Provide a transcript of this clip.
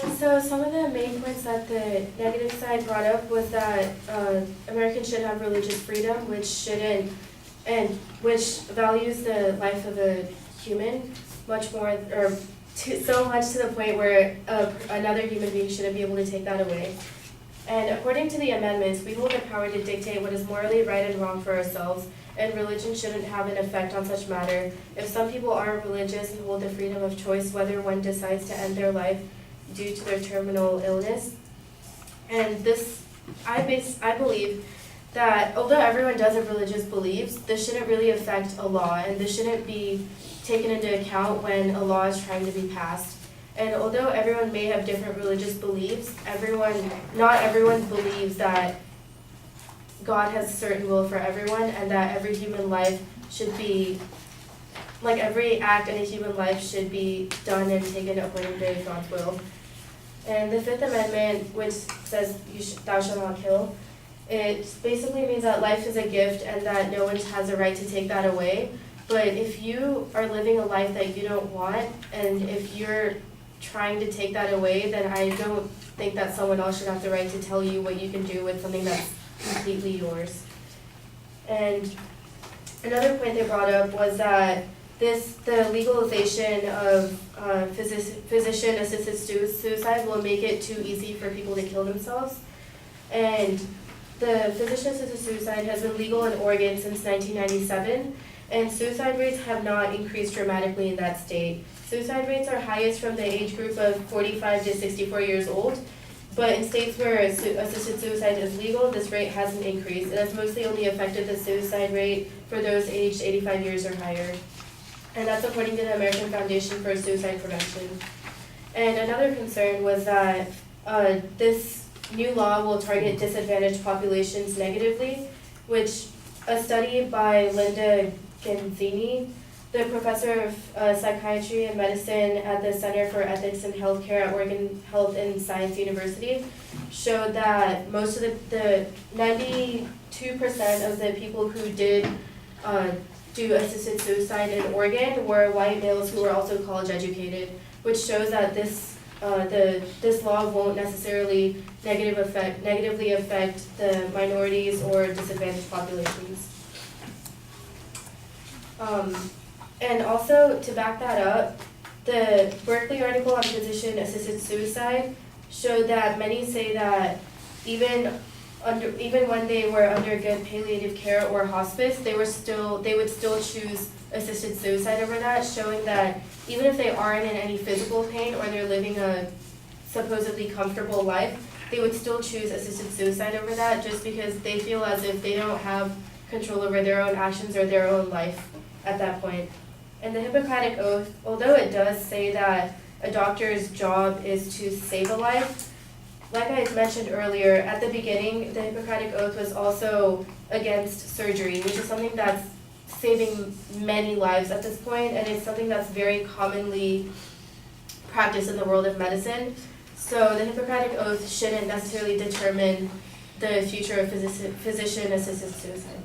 So some of the main points that the negative side brought up was that Americans should have religious freedom, which shouldn't, and which values the life of a human much more, or so much to the point where another human being shouldn't be able to take that away. And according to the amendments, we hold the power to dictate what is morally right and wrong for ourselves, and religion shouldn't have an effect on such matter. If some people aren't religious and hold the freedom of choice whether one decides to end their life due to their terminal illness. And this, I believe that although everyone does have religious beliefs, this shouldn't really affect a law, and this shouldn't be taken into account when a law is trying to be passed. And although everyone may have different religious beliefs, not everyone believes that God has a certain will for everyone, and that every human life should be, like every act in a human life should be done and taken according to God's will. And the Fifth Amendment, which says thou shalt not kill, it basically means that life is a gift and that no one has a right to take that away. But if you are living a life that you don't want, and if you're trying to take that away, then I don't think that someone else should have the right to tell you what you can do with something that's completely yours. And another point they brought up was that the legalization of physician-assisted suicide will make it too easy for people to kill themselves. And the physician-assisted suicide has been legal in Oregon since 1997, and suicide rates have not increased dramatically in that state. Suicide rates are highest from the age group of 45 to 64 years old, but in states where assisted suicide is legal, this rate hasn't increased. It has mostly only affected the suicide rate for those aged 85 years or higher. And that's according to the American Foundation for Suicide Prevention. And another concern was that this new law will target disadvantaged populations negatively, which a study by Linda Genzini, the professor of psychiatry and medicine at the Center for Ethics in Healthcare at Oregon Health and Science University, showed that most of the 92% of the people who did do assisted suicide in Oregon were white males who were also college educated, which shows that this law won't necessarily negatively affect the minorities or disadvantaged populations. And also, to back that up, the Berkeley article on physician-assisted suicide showed that many say that even when they were under good palliative care or hospice, they would still choose assisted suicide over that, showing that even if they aren't in any physical pain or they're living a supposedly comfortable life, they would still choose assisted suicide over that just because they feel as if they don't have control over their own actions or their own life at that point. And the Hippocratic Oath, although it does say that a doctor's job is to save a life, like I mentioned earlier, at the beginning, the Hippocratic Oath was also against surgery, which is something that's saving many lives at this point, and it's something that's very commonly practiced in the world of medicine. So the Hippocratic Oath shouldn't necessarily determine the future of physician-assisted suicide.